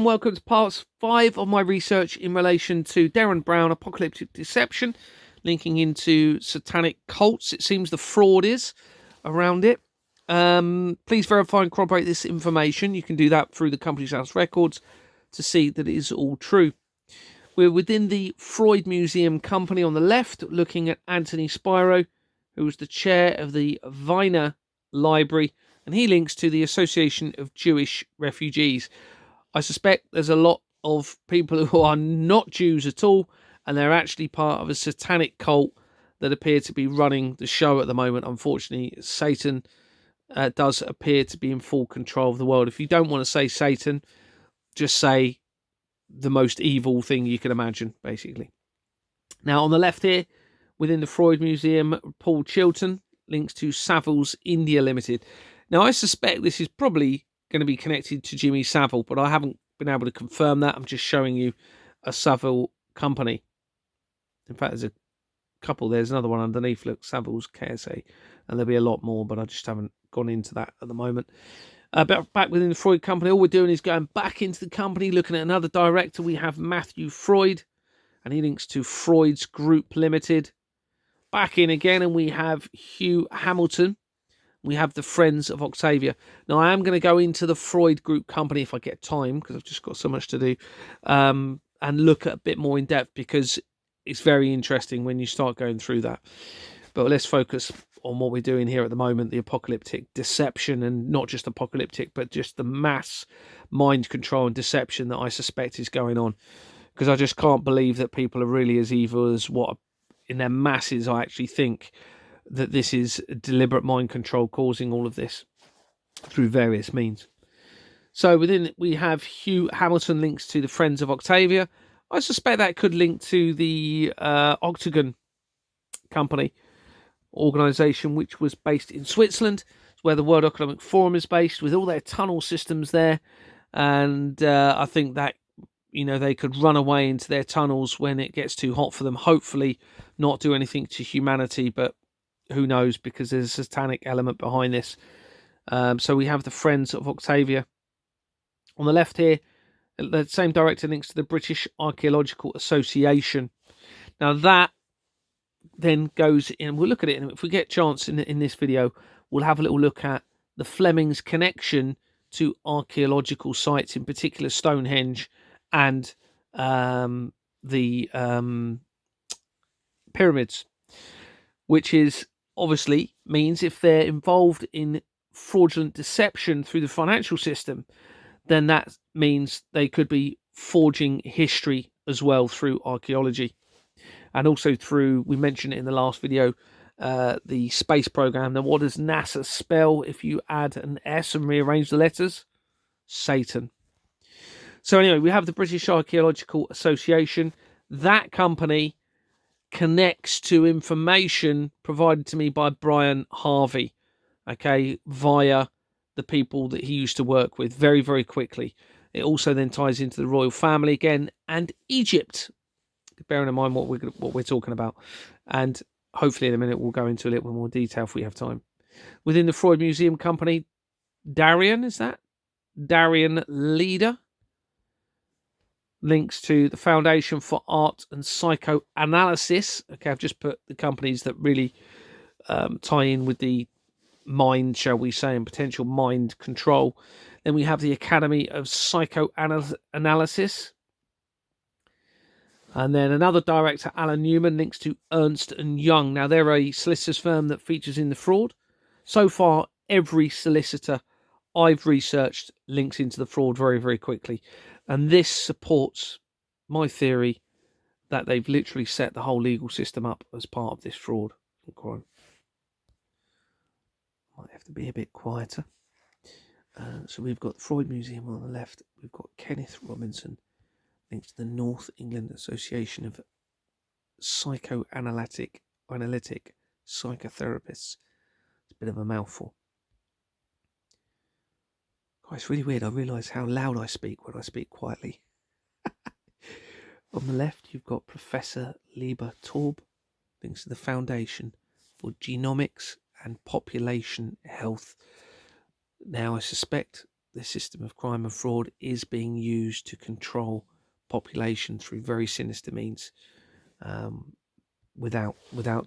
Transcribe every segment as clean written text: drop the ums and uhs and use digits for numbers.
Welcome to part 5 of my research in relation to Derren Brown, apocalyptic deception, linking into satanic cults. It seems the fraud is around it. Please verify and corroborate this information. You can do that through the Company's House records to see that it is all true. We're within the Freud Museum Company on the left, looking at Anthony Spiro, who was the chair of the Wiener Library, and he links to the Association of Jewish Refugees. I suspect there's a lot of people who are not Jews at all, and they're actually part of a satanic cult that appear to be running the show at the moment. Unfortunately, Satan does appear to be in full control of the world. If you don't want to say Satan, just say the most evil thing you can imagine, basically. Now, on the left here, within the Freud Museum, Paul Chilton links to Savile's India Limited. Now, I suspect this is probably going to be connected to Jimmy Savile, but I haven't been able to confirm that. I'm just showing you a Savile company. In fact, there's a couple. There's another one underneath. Look, Savile's KSA, and there'll be a lot more, but I just haven't gone into that at the moment. But back within the Freud company, all we're doing is going back into the company, looking at another director. We have Matthew Freud, and he links to Freud's Group Limited. Back in again, and we have Hugh Hamilton. We have the Friends of Octavia. Now, I am going to go into the Freud Group Company if I get time, because I've just got so much to do, and look at a bit more in depth, because it's very interesting when you start going through that. But let's focus on what we're doing here at the moment, the apocalyptic deception, and not just apocalyptic, but just the mass mind control and deception that I suspect is going on. Because I just can't believe that people are really as evil as what in their masses I actually think that this is deliberate mind control causing all of this through various means. So within it, we have Hugh Hamilton links to the Friends of Octavia. I suspect that could link to the Octagon Company organisation, which was based in Switzerland. It's where the World Economic Forum is based, with all their tunnel systems there. And I think that, they could run away into their tunnels when it gets too hot for them. Hopefully not do anything to humanity, but who knows, because there's a satanic element behind this. So we have the Friends of Octavia. On the left here, the same director links to the British Archaeological Association. Now that then goes in, we'll look at it, and if we get a chance in this video, we'll have a little look at the Flemings' connection to archaeological sites, in particular Stonehenge and the pyramids, which is obviously means if they're involved in fraudulent deception through the financial system, then that means they could be forging history as well through archaeology, and also through, we mentioned it in the last video, the space program. Now, what does NASA spell if you add an S and rearrange the letters? Satan. So anyway, we have the British Archaeological Association. That company connects to information provided to me by Brian Harvey, okay, via the people that he used to work with very, very quickly. It also then ties into the royal family again and Egypt, bearing in mind what we're talking about. And hopefully in a minute we'll go into a little bit more detail if we have time. Within the Freud Museum Company, Derren Leader links to the Foundation for Art and Psychoanalysis. Okay, I've just put the companies that really tie in with the mind, shall we say, and potential mind control. Then we have the Academy of Psychoanalysis. And then another director, Alan Newman, links to Ernst & Young. Now, they're a solicitor's firm that features in the fraud. So far, every solicitor I've researched links into the fraud very, very quickly. And this supports my theory that they've literally set the whole legal system up as part of this fraud and crime. Might have to be a bit quieter. So we've got the Freud Museum on the left. We've got Kenneth Robinson, links to the North England Association of Psychoanalytic Psychotherapists. It's a bit of a mouthful. God, it's really weird. I realise how loud I speak when I speak quietly. On the left, you've got Professor Lieber Taub, links to the Foundation for Genomics and Population Health. Now, I suspect this system of crime and fraud is being used to control population through very sinister means, without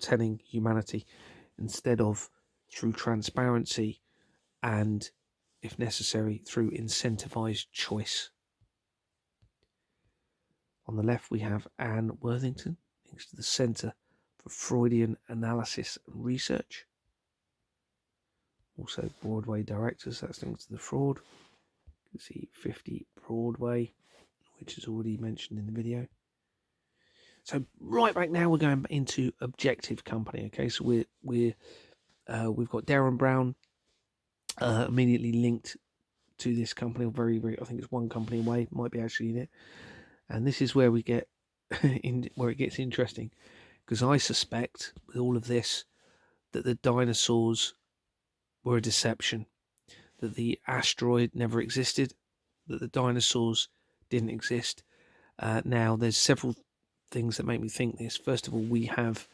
telling humanity, instead of through transparency and, if necessary, through incentivized choice. On the left we have Anne Worthington, links to the Centre for Freudian Analysis and Research. Also Broadway directors, that's linked to the fraud. You can see 50 Broadway, which is already mentioned in the video. So right back now we're going into Objective Company. Okay, so we've got Derren Brown immediately linked to this company. Very, I think it's one company away, might be actually in it. And this is where we get where it gets interesting, because I suspect with all of this that the dinosaurs were a deception, that the asteroid never existed, that the dinosaurs didn't exist. Now, there's several things that make me think this. First of all, we have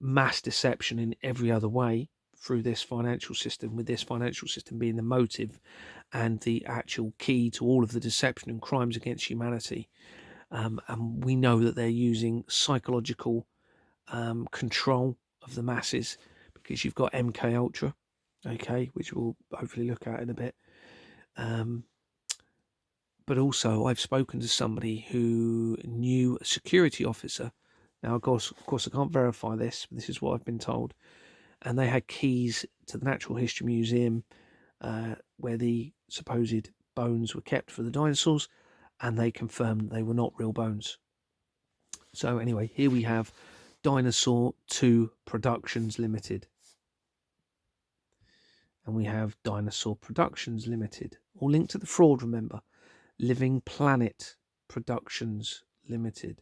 mass deception in every other way through this financial system, with this financial system being the motive and the actual key to all of the deception and crimes against humanity. And we know that they're using psychological control of the masses, because you've got MK Ultra, okay, which we'll hopefully look at in a bit. But also, I've spoken to somebody who knew a security officer. Now, of course, I can't verify this, but this is what I've been told. And they had keys to the Natural History Museum, where the supposed bones were kept for the dinosaurs, and they confirmed they were not real bones. So anyway, here we have Dinosaur 2 Productions Limited. And we have Dinosaur Productions Limited, all linked to the fraud, remember. Living Planet Productions Limited.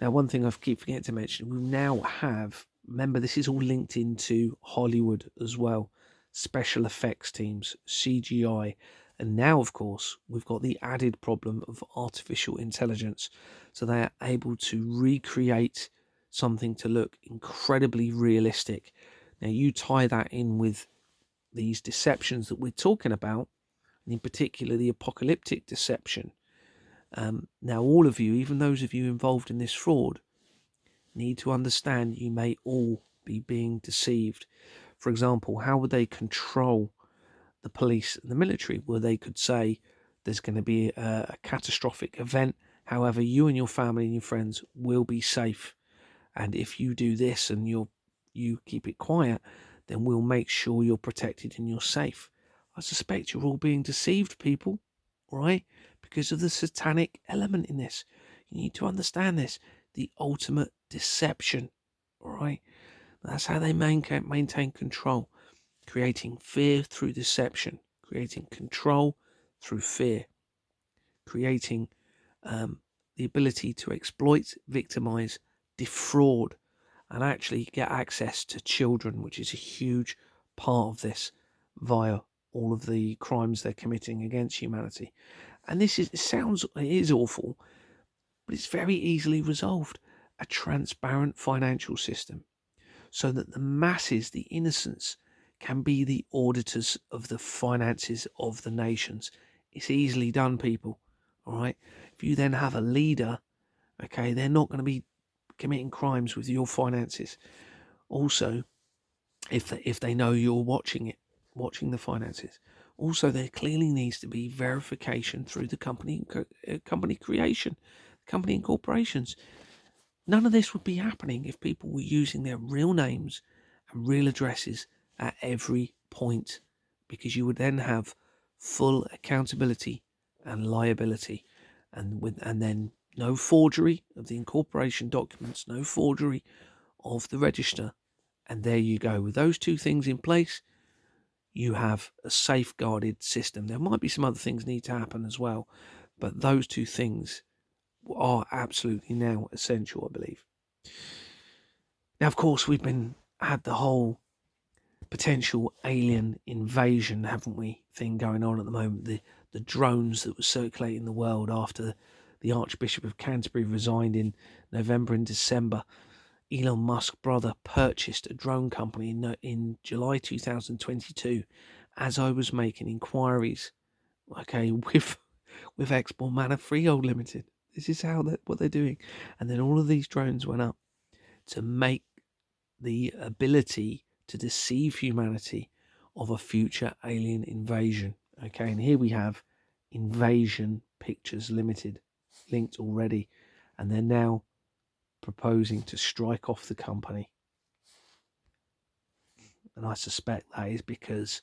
Now, one thing I keep forgetting to mention, we now have, remember, this is all linked into Hollywood as well. Special effects teams, CGI. And now, of course, we've got the added problem of artificial intelligence. So they are able to recreate something to look incredibly realistic. Now, you tie that in with these deceptions that we're talking about, and in particular the apocalyptic deception. Now, all of you, even those of you involved in this fraud, need to understand you may all be being deceived. For example, how would they control the police and the military? Well, they could say there's going to be a catastrophic event. However, you and your family and your friends will be safe. And if you do this and you keep it quiet, then we'll make sure you're protected and you're safe. I suspect you're all being deceived, people, right? Because of the satanic element in this. You need to understand this. The ultimate deception, all right? That's how they maintain control. Creating fear through deception. Creating control through fear. Creating the ability to exploit, victimize, defraud, and actually get access to children, which is a huge part of this, via all of the crimes they're committing against humanity. And it is awful, but it's very easily resolved. A transparent financial system, so that the masses, the innocents, can be the auditors of the finances of the nations. It's easily done, people. All right. If you then have a leader, okay, they're not going to be committing crimes with your finances. Also, if they know you're watching the finances. Also, there clearly needs to be verification through the company creation, company incorporations. None of this would be happening if people were using their real names and real addresses at every point, because you would then have full accountability and liability, and then no forgery of the incorporation documents, no forgery of the register. And there you go. With those two things in place, you have a safeguarded system. There might be some other things need to happen as well, but those two things are absolutely now essential, I believe. Now, of course, we've had the whole potential alien invasion, haven't we, thing going on at the moment. The drones that were circulating the world after the Archbishop of Canterbury resigned in November and December. Elon Musk's brother purchased a drone company in July 2022 as I was making inquiries okay, with Export Manor Freehold Limited. This is what they're doing. And then all of these drones went up to make the ability to deceive humanity of a future alien invasion. Okay, and here we have Invasion Pictures Limited linked already, and they're now proposing to strike off the company. And I suspect that is because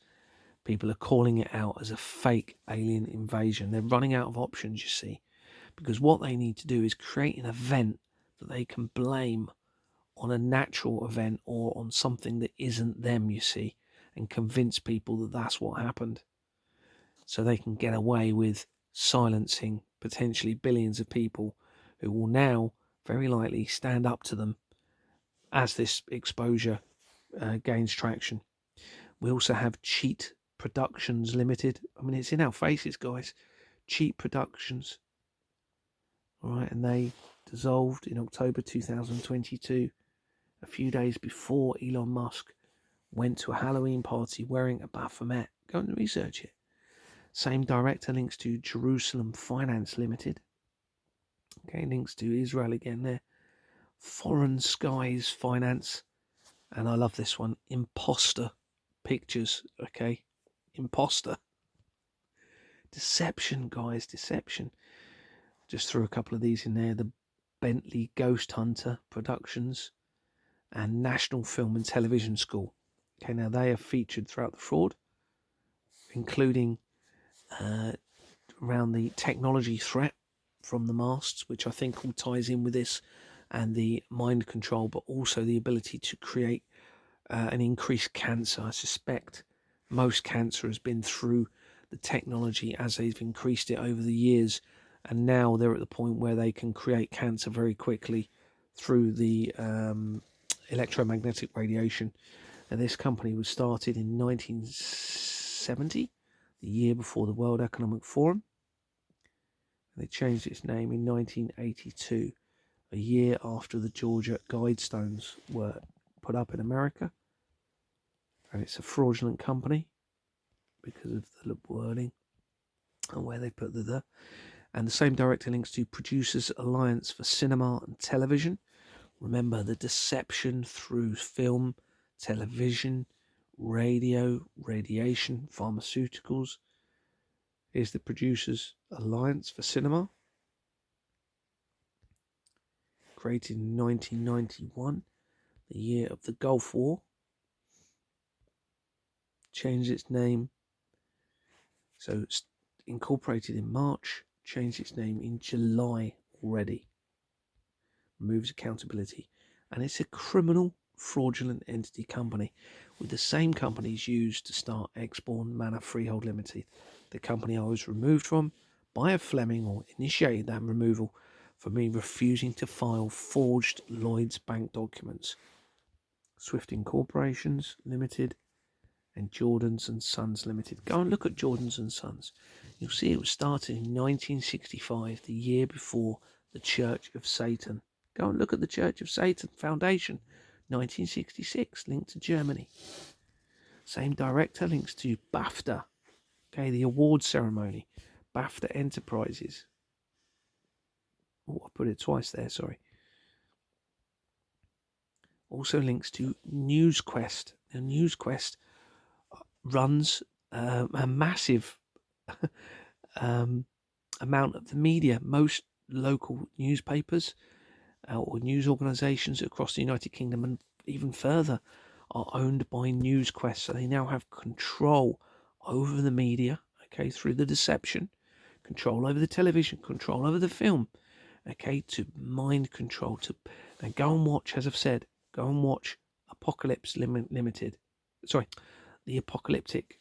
people are calling it out as a fake alien invasion. They're running out of options, you see, because what they need to do is create an event that they can blame on a natural event or on something that isn't them, you see, and convince people that that's what happened. So they can get away with silencing potentially billions of people who will now very likely stand up to them as this exposure gains traction. We also have Cheat Productions Limited. I mean, it's in our faces, guys. Cheat Productions. All right, and they dissolved in October 2022, a few days before Elon Musk went to a Halloween party wearing a Baphomet. Go and research it. Same director links to Jerusalem Finance Limited. Okay, links to Israel again there. Foreign Skies Finance. And I love this one. Imposter Pictures. Okay, Imposter. Deception, guys, deception. Just threw a couple of these in there. The Bentley Ghost Hunter Productions and National Film and Television School. Okay, now they are featured throughout the fraud, including around the technology threat from the masts, which I think all ties in with this, and the mind control, but also the ability to create an increased cancer. I suspect most cancer has been through the technology as they've increased it over the years, and now they're at the point where they can create cancer very quickly through the electromagnetic radiation. And this company was started in 1970, the year before the World Economic Forum. They changed its name in 1982, a year after the Georgia Guidestones were put up in America. And it's a fraudulent company because of the wording and where they put the. And the same director links to Producers Alliance for Cinema and Television. Remember the deception through film, television, radio, radiation, pharmaceuticals. Here's the Producers Alliance for Cinema, created in 1991, the year of the Gulf War. Changed its name. So it's incorporated in March, changed its name in July already. Removes accountability. And it's a criminal, fraudulent entity company with the same companies used to start Export Manor Freehold Limited, the company I was removed from by a Fleming, or initiated that removal for me refusing to file forged Lloyds Bank documents. Swift Incorporations Limited and Jordans and Sons Limited. Go and look at Jordans and Sons. You'll see it was started in 1965, the year before the Church of Satan. Go and look at the Church of Satan Foundation, 1966, linked to Germany. Same director, links to BAFTA. Okay, the award ceremony, BAFTA Enterprises. Oh, I put it twice there, sorry. Also links to NewsQuest. Now, NewsQuest runs a massive amount of the media. Most local newspapers or news organisations across the United Kingdom and even further are owned by NewsQuest. So they now have control over the media, okay, through the deception, control over the television, control over the film, okay, to mind control. And go and watch, as I've said, go and watch Apocalypse Limited. Sorry, the Apocalyptic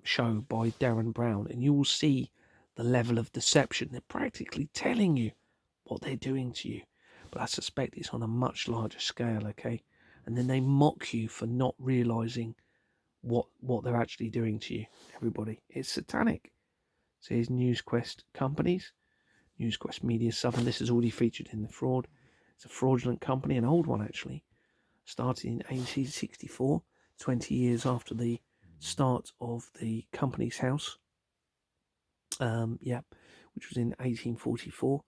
show by Derren Brown, and you will see the level of deception. They're practically telling you what they're doing to you, but I suspect it's on a much larger scale, okay? And then they mock you for not realising what they're actually doing to you, everybody. It's satanic. So here's NewsQuest companies. NewsQuest Media Southern. This is already featured in the fraud. It's a fraudulent company, an old one actually. Started in 1864, 20 years after the start of the company's house. which was in 1844.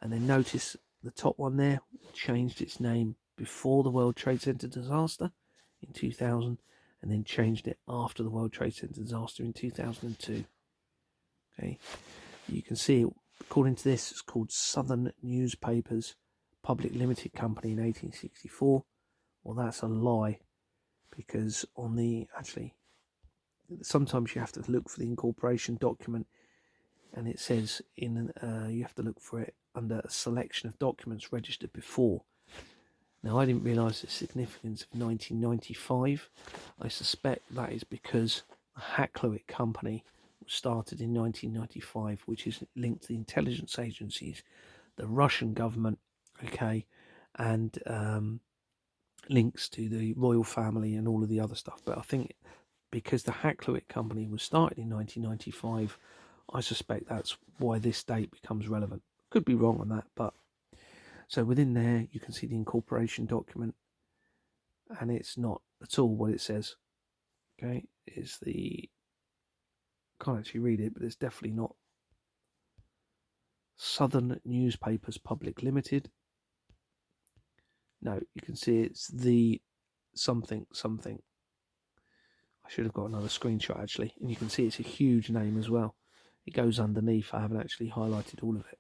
And then notice the top one there changed its name before the World Trade Center disaster in 2000, and then changed it after the World Trade Center disaster in 2002. Okay, you can see, according to this, it's called Southern Newspapers Public Limited Company in 1864. Well, that's a lie, because on the, actually, sometimes you have to look for the incorporation document, and it says in you have to look for it under a selection of documents registered before. Now, I didn't realise the significance of 1995. I suspect that is because the Hacklowick Company was started in 1995, which is linked to the intelligence agencies, the Russian government, okay, and links to the royal family and all of the other stuff. But I think because the Hacklowick Company was started in 1995, I suspect that's why this date becomes relevant. Could be wrong on that, but so within there you can see the incorporation document, and it's not at all what it says. Okay, it's the, can't actually read it, but it's definitely not Southern Newspapers Public Limited. No, you can see it's the something. I should have got another screenshot actually, and you can see it's a huge name as well. It goes underneath. I haven't actually highlighted all of it,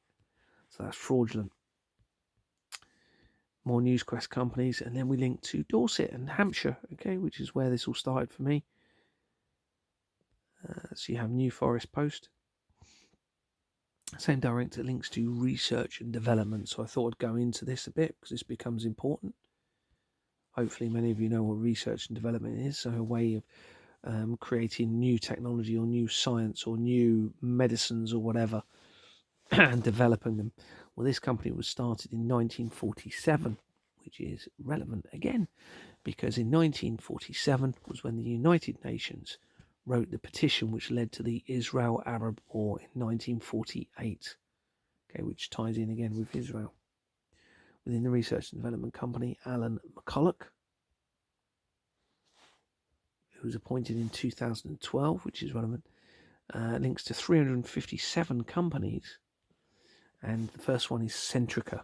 so that's fraudulent. More Newsquest companies, and then we link to Dorset and Hampshire, okay, which is where this all started for me. So you have New Forest Post. Same director links to research and development, so I thought I'd go into this a bit because this becomes important. Hopefully many of you know what research and development is, so a way of creating new technology or new science or new medicines or whatever and developing them. Well, this company was started in 1947, which is relevant again, because in 1947 was when the United Nations wrote the petition which led to the Israel-Arab War in 1948, okay, which ties in again with Israel. Within the research and development company, Alan McCulloch, who was appointed in 2012, which is relevant, links to 357 companies, and the first one is Centrica.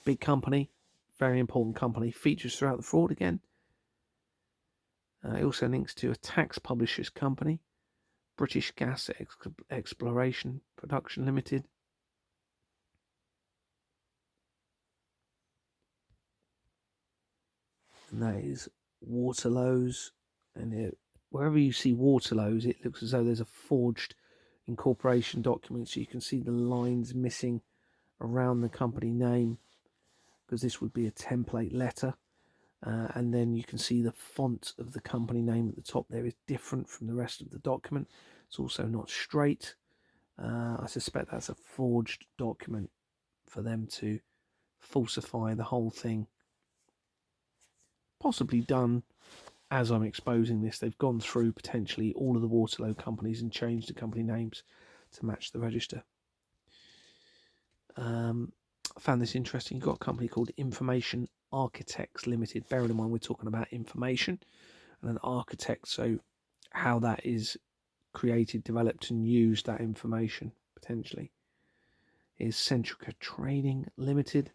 Big company, very important company, features throughout the fraud again. It also links to a tax publishers company, British Gas Exploration Production Limited. And that is Waterlow's. And wherever you see Waterlow's, it looks as though there's a forged incorporation document, so you can see the lines missing around the company name, because this would be a template letter. And then you can see the font of the company name at the top there is different from the rest of the document. It's also not straight. I suspect that's a forged document for them to falsify the whole thing. Possibly done as I'm exposing this. They've gone through potentially all of the Waterloo companies and changed the company names to match the register. I found this interesting. You've got a company called Information Architects Limited. Bearing in mind we're talking about information and an architect, so how that is created, developed and used, that information potentially, is Centrica Trading Limited.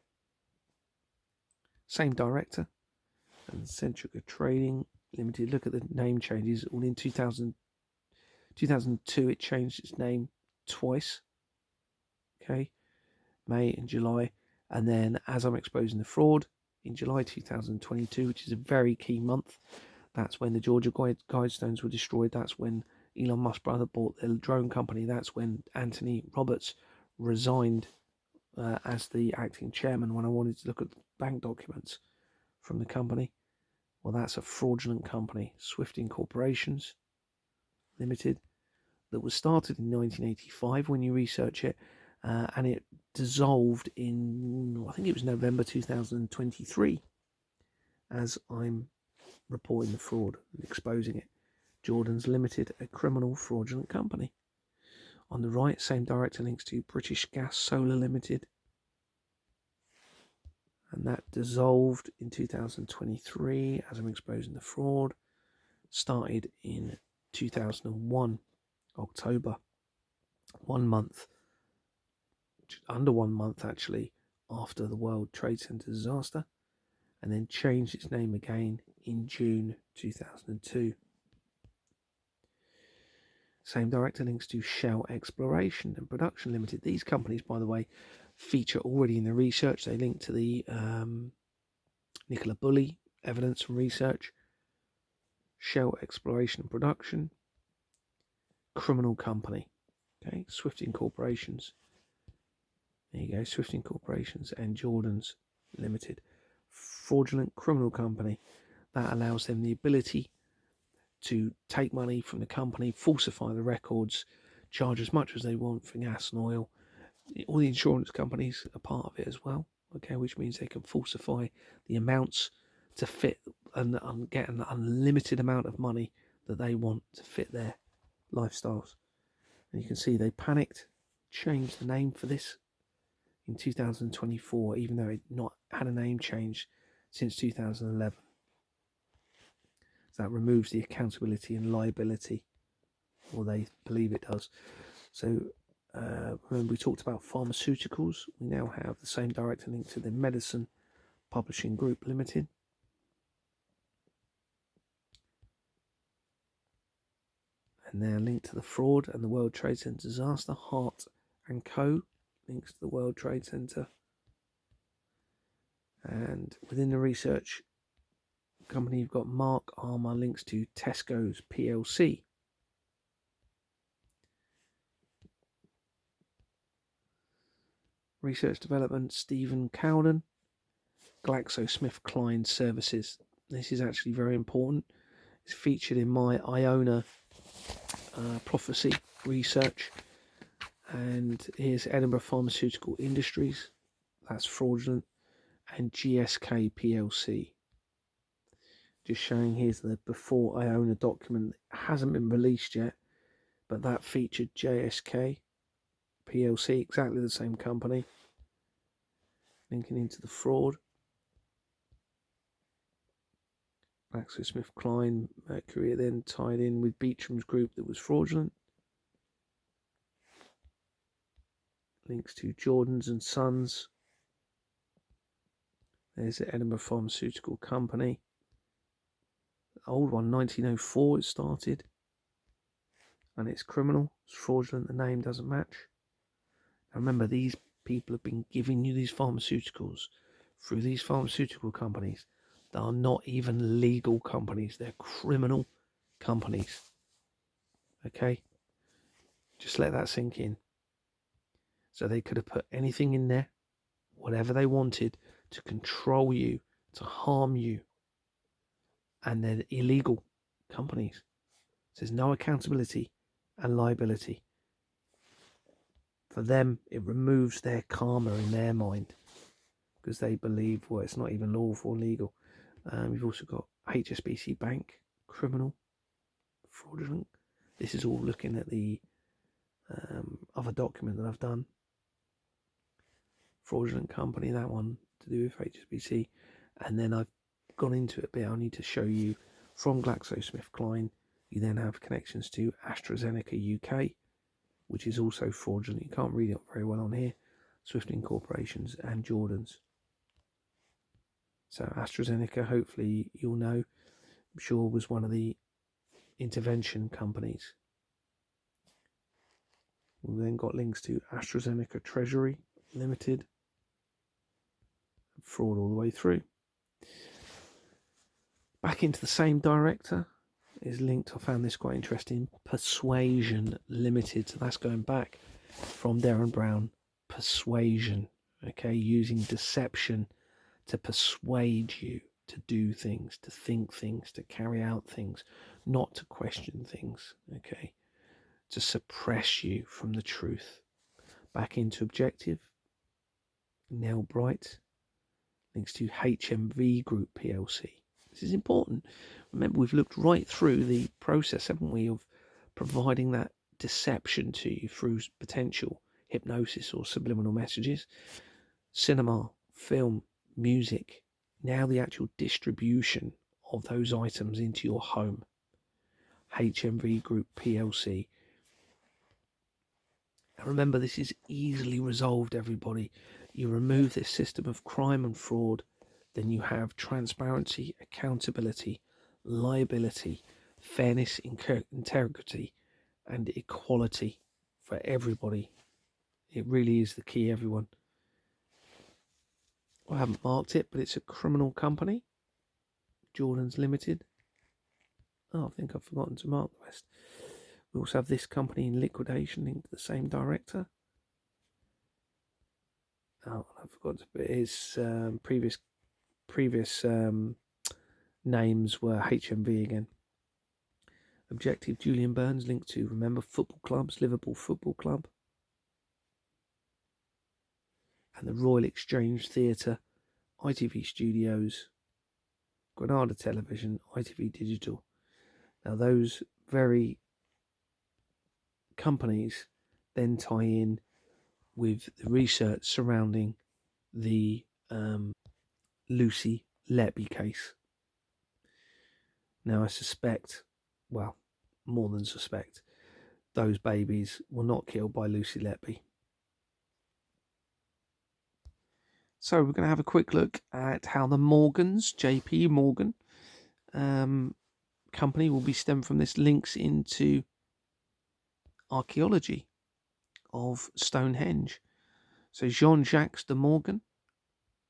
Same director, and Centrica Trading Limited. Look at the name changes. All in 2002 it changed its name twice, okay, May and July. And then, as I'm exposing the fraud, in July 2022, which is a very key month, that's when the Georgia Guidestones were destroyed. That's when Elon Musk brother bought the drone company. That's when Anthony Roberts resigned as the acting chairman, when I wanted to look at bank documents from the company. Well, that's a fraudulent company, Swift Incorporations Limited, that was started in 1985 when you research it, and it dissolved in, I think it was November 2023, as I'm reporting the fraud and exposing it. Jordan's Limited, a criminal fraudulent company. On the right, same director links to British Gas Solar Limited, and that dissolved in 2023 as I'm exposing the fraud. Started in 2001, October. 1 month, under 1 month actually, after the World Trade Center disaster, and then changed its name again in June 2002. Same director links to Shell Exploration and Production Limited. These companies, by the way, feature already in the research. They link to the Nicola Bulley evidence from research, Shell Exploration and Production, criminal company. Okay, Swifting Corporations. There you go, Swifting Corporations and Jordan's Limited. Fraudulent criminal company that allows them the ability to take money from the company, falsify the records, charge as much as they want for gas and oil. All the insurance companies are part of it as well, okay, which means they can falsify the amounts to fit and get an unlimited amount of money that they want to fit their lifestyles. And you can see they panicked, changed the name for this in 2024, even though it not had a name change since 2011. So that removes the accountability and liability, or they believe it does. So remember we talked about pharmaceuticals. We now have the same director link to the Medicine Publishing Group Limited. And they're linked to the fraud and the World Trade Center disaster. Hart and Co. links to the World Trade Center. And within the research company, you've got Mark Armour links to Tesco's PLC. Research development, Stephen Cowden, GlaxoSmithKline Services. This is actually very important. It's featured in my Iona prophecy research. And here's Edinburgh Pharmaceutical Industries. That's fraudulent. And GSK PLC. Just showing here's the before Iona document. It hasn't been released yet, but that featured GSK PLC, exactly the same company. Linking into the fraud. GlaxoSmithKline, Mercury, then tied in with Beecham's group that was fraudulent. Links to Jordan's and Sons. There's the Edinburgh Pharmaceutical Company. The old one, 1904, it started. And it's criminal, it's fraudulent, the name doesn't match. Now remember, these people have been giving you these pharmaceuticals through these pharmaceutical companies that are not even legal companies. They're criminal companies. Okay? Just let that sink in. So they could have put anything in there, whatever they wanted, to control you, to harm you. And they're illegal companies. So there's no accountability and liability. For them, it removes their karma in their mind because they believe, well, it's not even lawful or legal. We've also got HSBC Bank, criminal, fraudulent. This is all looking at the other document that I've done. Fraudulent company, that one to do with HSBC. And then I've gone into it a bit. I need to show you from GlaxoSmithKline. You then have connections to AstraZeneca UK, which is also fraudulent. You can't read it very well on here. Swifting Corporations and Jordan's. So AstraZeneca, hopefully you'll know, I'm sure was one of the intervention companies. We've then got links to AstraZeneca Treasury Limited. Fraud all the way through. Back into the same director is linked, I found this quite interesting, Persuasion Limited. So that's going back from Derren Brown. Persuasion, okay, using deception to persuade you to do things, to think things, to carry out things, not to question things, okay, to suppress you from the truth. Back into Objective, Nell Bright, links to HMV Group PLC. This is important. Remember, we've looked right through the process, haven't we, of providing that deception to you through potential hypnosis or subliminal messages. Cinema, film, music, now the actual distribution of those items into your home. HMV Group PLC. Now remember, this is easily resolved, everybody. You remove this system of crime and fraud, then you have transparency, accountability, liability, fairness, integrity, and equality for everybody. It really is the key, everyone. I haven't marked it, but it's a criminal company. Jordan's Limited. Oh, I think I've forgotten to mark the rest. We also have this company in liquidation linked to the same director. Oh, I forgot to put his previous names were HMV again. Objective Julian Burns linked to, remember, football clubs, Liverpool Football Club. And the Royal Exchange Theatre, ITV Studios, Granada Television, ITV Digital. Now those very companies then tie in with the research surrounding the Lucy Letby case. Now I suspect, well, more than suspect, those babies were not killed by Lucy Letby. So we're going to have a quick look at how the Morgans, JP Morgan company, will be stemmed from this, links into archaeology of Stonehenge. So Jean-Jacques de Morgan,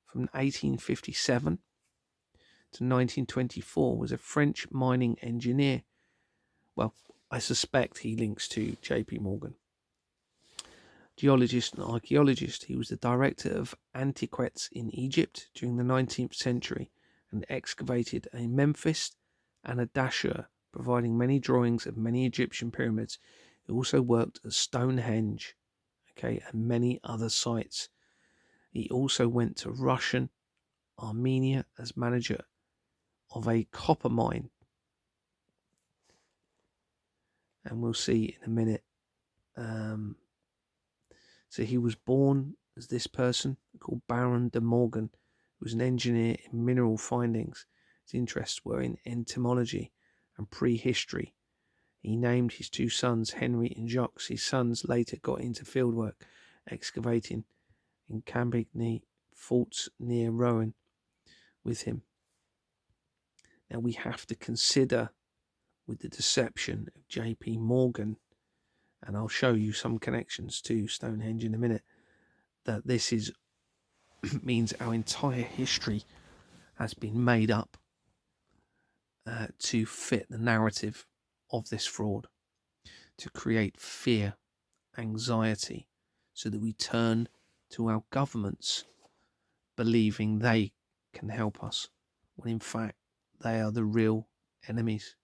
from 1857 to 1924, was a French mining engineer. Well, I suspect he links to JP Morgan. Geologist and archaeologist, he was the director of Antiquities in Egypt during the 19th century and excavated a Memphis and a Dashur, providing many drawings of many Egyptian pyramids. He also worked at Stonehenge, and many other sites. He also went to Russian Armenia as manager of a copper mine. And we'll see in a minute. So he was born as this person called Baron de Morgan, who was an engineer in mineral findings. His interests were in entomology and prehistory. He named his two sons Henry and Jacques. His sons later got into fieldwork, excavating in Cambigny faults near Rouen with him. Now we have to consider, with the deception of JP Morgan, and I'll show you some connections to Stonehenge in a minute, that this is means our entire history has been made up to fit the narrative of this fraud, to create fear, anxiety, so that we turn to our governments believing they can help us, when in fact they are the real enemies.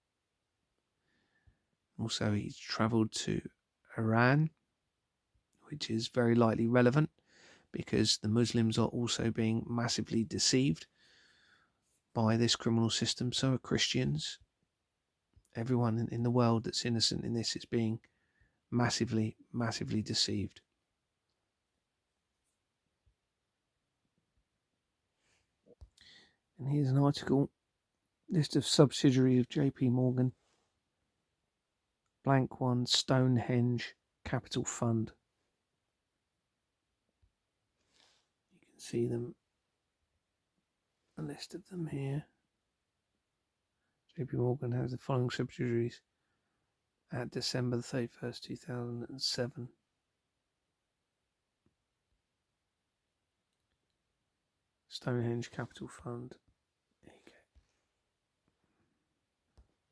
Also, he's travelled to Iran, which is very likely relevant because the Muslims are also being massively deceived by this criminal system. So are Christians. Everyone in the world that's innocent in this is being massively, massively deceived. And here's an article, list of subsidiaries of JP Morgan. Blank one, Stonehenge Capital Fund. You can see them, a list of them here. JP Morgan has the following subsidiaries at December 31st, 2007. Stonehenge Capital Fund. There you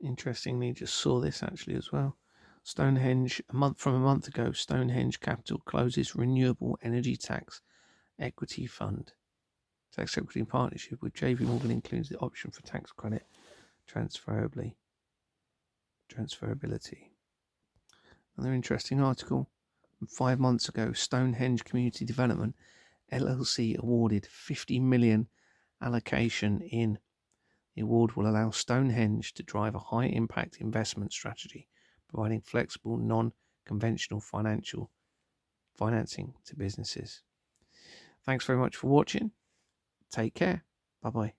go. Interestingly, just saw this actually as well. Stonehenge, a month ago, Stonehenge Capital closes renewable energy tax equity fund. Tax equity in partnership with JP Morgan includes the option for tax credit transferability. Another interesting article from 5 months ago, Stonehenge Community Development LLC awarded 50 million allocation in. The award will allow Stonehenge to drive a high impact investment strategy, providing flexible, non-conventional financing to businesses. Thanks very much for watching. Take care. Bye-bye.